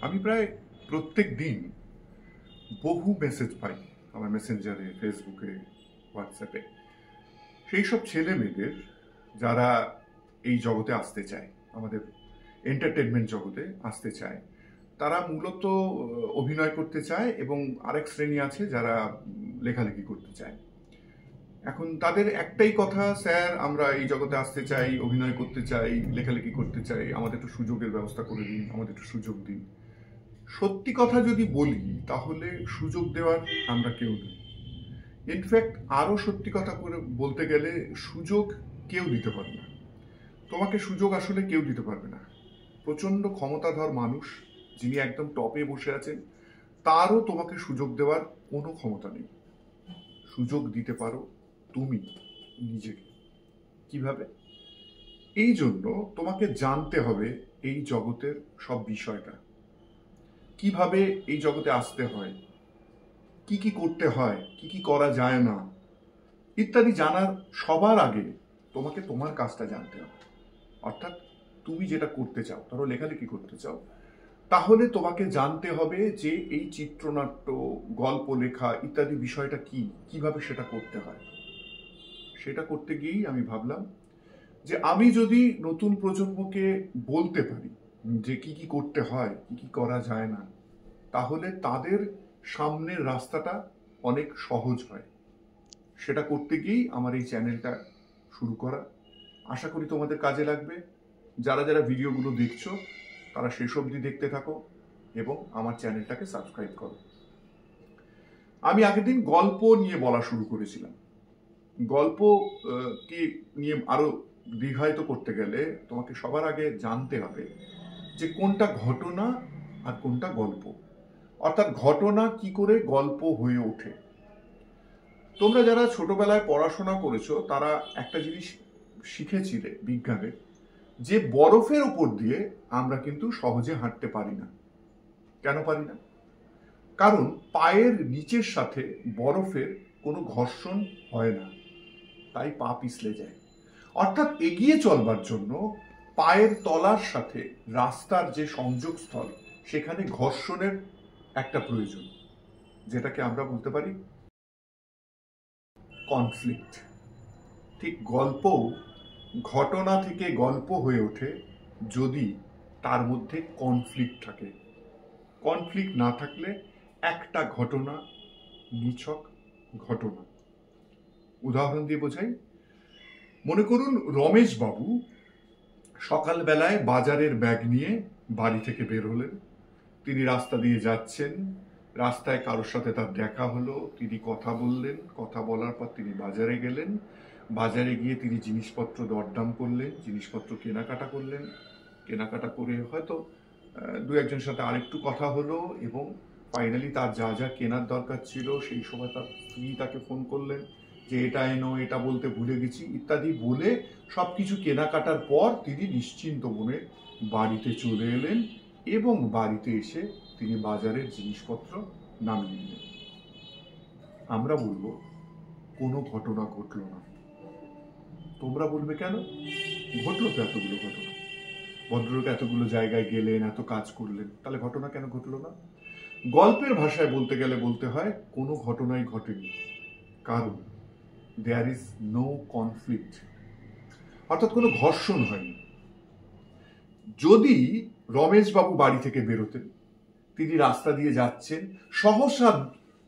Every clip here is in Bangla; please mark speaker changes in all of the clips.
Speaker 1: আমি প্রায় প্রত্যেক দিন বহু মেসেজ পাই আমার মেসেঞ্জারে, ফেসবুকে, হোয়াটসঅ্যাপে। সেই সব ছেলে মেয়েদের যারা এই জগতে আসতে চায়, আমাদের এন্টারটেনমেন্ট জগতে আসতে চায়, তারা মূলত অভিনয় করতে চায় এবং আরেক শ্রেণী আছে যারা লেখালেখি করতে চায়। এখন তাদের একটাই কথা, স্যার আমরা এই জগতে আসতে চাই, অভিনয় করতে চাই, লেখালেখি করতে চাই, আমাদের একটু সুযোগের ব্যবস্থা করে দিন, আমাদের একটু সুযোগ দিন। সত্যি কথা যদি বলি তাহলে সুযোগ দেওয়ার আমরা কেউ নেই। ইনফ্যাক্ট আরো সত্যি কথা করে বলতে গেলে সুযোগ কেউ দিতে পারবে না তোমাকে। সুযোগ আসলে কেউ দিতে পারবে না। প্রচন্ড ক্ষমতাধর মানুষ যিনি একদম টপে বসে আছেন, তারও তোমাকে সুযোগ দেওয়ার কোনো ক্ষমতা নেই। সুযোগ দিতে পারো তুমি নিজেকে। কিভাবে? এই জন্য তোমাকে জানতে হবে এই জগতের সব বিষয়টা, কিভাবে এই জগতে আসতে হয়, কি কি করতে হয়, কি কি করা যায় না ইত্যাদি জানার সবার আগে তোমাকে তোমার কাজটা জানতে হবে। অর্থাৎ তুমি যেটা করতে চাও, ধরো লেখালেখি করতে চাও, তাহলে তোমাকে জানতে হবে যে এই চিত্রনাট্য, গল্প লেখা ইত্যাদি বিষয়টা কি, কিভাবে সেটা করতে হয়। সেটা করতে গিয়েই আমি ভাবলাম যে আমি যদি নতুন প্রজন্মকে বলতে পারি যে কি কি করতে হয়, কি কি করা যায় না, তাহলে তাদের সামনের রাস্তাটা অনেক সহজ হয়। সেটা করতে গিয়েই আমার এই চ্যানেলটা শুরু করা। আশা করি তোমাদের কাজে লাগবে। যারা যারা ভিডিওগুলো দেখছো তারা শেষ অবধি দেখতে থাকো এবং আমার চ্যানেলটাকে সাবস্ক্রাইব করো। আমি আগের দিন গল্প নিয়ে বলা শুরু করেছিলাম। গল্প কি নিয়ে আরো দীর্ঘায়িত করতে গেলে তোমাকে সবার আগে জানতে হবে যে কোনটা ঘটনা আর কোনটা গল্প। অর্থাৎ ঘটনা কি করে গল্প হয়ে ওঠে। তোমরা যারা ছোটবেলায় পড়াশোনা করেছো তারা একটা জিনিস শিখেছিলে বিজ্ঞানে, যে বরফের উপর দিয়ে আমরা কিন্তু সহজে হাঁটতে পারি না। কেন পারি না? কারণ পায়ের নিচের সাথে বরফের কোনো ঘর্ষণ হয় না, তাই পা পিছলে যায়। অর্থাৎ এগিয়ে চলবার জন্য পায়ের তলার সাথে রাস্তার যে সংযোগস্থল, সেখানে ঘর্ষণের একটা প্রয়োজন, যেটাকে আমরা বলতে পারি কনফ্লিক্ট। ঠিক গল্পও ঘটনা থেকে গল্প হয়ে ওঠে যদি তার মধ্যে কনফ্লিক্ট থাকে। কনফ্লিক্ট না থাকলে একটা ঘটনা নিছক ঘটনা। উদাহরণ দিয়ে বোঝাই। মনে করুন রমেশ বাবু সকালবেলায় বাজারের ব্যাগ নিয়ে বাড়ি থেকে বের হলেন। তিনি রাস্তা দিয়ে যাচ্ছেন, রাস্তায় কারোর সাথে তার দেখা হলো, তিনি কথা বললেন, কথা বলার পর তিনি বাজারে গেলেন, বাজারে গিয়ে তিনি জিনিসপত্র দরদাম করলেন, জিনিসপত্র কেনাকাটা করলেন, কেনাকাটা করে হয়তো দু একজনের সাথে আরেকটু কথা হলো এবং ফাইনালি তার যা যা কেনার দরকার ছিল সেই সময় তার স্ত্রী তাকে ফোন করলেন যে এটা এনো, এটা বলতে ভুলে গেছি ইত্যাদি বলে সবকিছু কেনাকাটার পর তিনি নিশ্চিন্ত মনে বাড়িতে চলে এলেন এবং বাড়িতে এসে তিনি বাজারের জিনিসপত্র নামিয়ে নিলেন। আমরা বলবো কোনো ঘটনা ঘটলো না। তোমরা বলবে কেন? ঘটলো তো এতগুলো ঘটনা, ভদ্রলোক এতগুলো জায়গায় গেলেন, এত কাজ করলেন, তাহলে ঘটনা কেন ঘটলো না? গল্পের ভাষায় বলতে গেলে বলতে হয় কোনো ঘটনাই ঘটেনি, কারণ দেয়ার ইজ নো কনফ্লিক্ট, অর্থাৎ কোনো ঘর্ষণ হয়নি। যদি রমেশ বাবু বাড়ি থেকে বেরোতেন, তিনি রাস্তা দিয়ে যাচ্ছেন, সহসা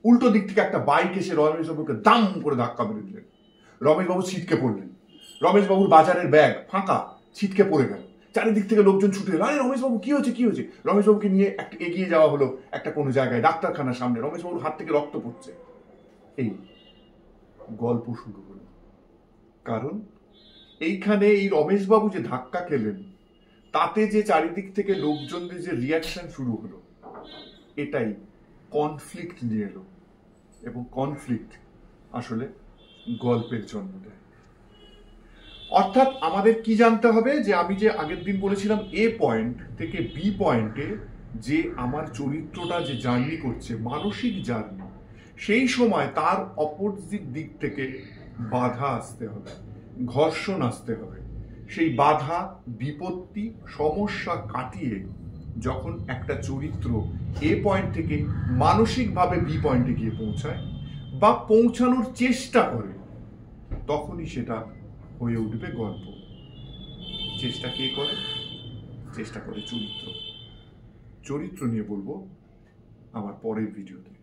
Speaker 1: উল্টো দিক থেকে একটা বাইক এসে রমেশ বাবুকে দাম করে ধাক্কা মেরে দিলেন। রমেশ বাবু ছিটকে পড়লেন। রমেশ বাবুর বাজারের ব্যাগ ফাঁকা, ছিটকে পড়ে গেল। চারিদিক থেকে লোকজন ছুটে এলো, আরে রমেশ বাবু কি হয়েছে, কি হয়েছে? রমেশ বাবুকে নিয়ে একটা এগিয়ে যাওয়া হলো একটা কোনো জায়গায়, ডাক্তারখানার সামনে। রমেশ বাবুর হাত থেকে রক্ত পড়ছে। এই গল্প শুরু হলো। কারণ এইখানে এই রমেশ বাবু যে ধাক্কা খেলেন, তাতে যে চারিদিক থেকে লোকজনদের যে রিয়াকশন শুরু হলো, এটাই কনফ্লিক্ট নিয়ে এলো। এবং কনফ্লিক্ট আসলে গল্পের জন্ম দেয়। অর্থাৎ আমাদের কি জানতে হবে, যে আমি যে আগের দিন বলেছিলাম এ পয়েন্ট থেকে বি পয়েন্টে যে আমার চরিত্রটা যে জার্নি করছে, মানসিক জার্নি, সেই সময় তার অপোজিট দিক থেকে বাধা আসতে হবে, ঘর্ষণ আসতে হবে। সেই বাধা, বিপত্তি, সমস্যা কাটিয়ে যখন একটা চরিত্র এ পয়েন্ট থেকে মানসিকভাবে বি পয়েন্টে গিয়ে পৌঁছায় বা পৌঁছানোর চেষ্টা করে, তখনই সেটা হয়ে উঠবে গল্প। চেষ্টা কে করে? চেষ্টা করে চরিত্র। চরিত্র নিয়ে বলবো আমার পরের ভিডিওতে।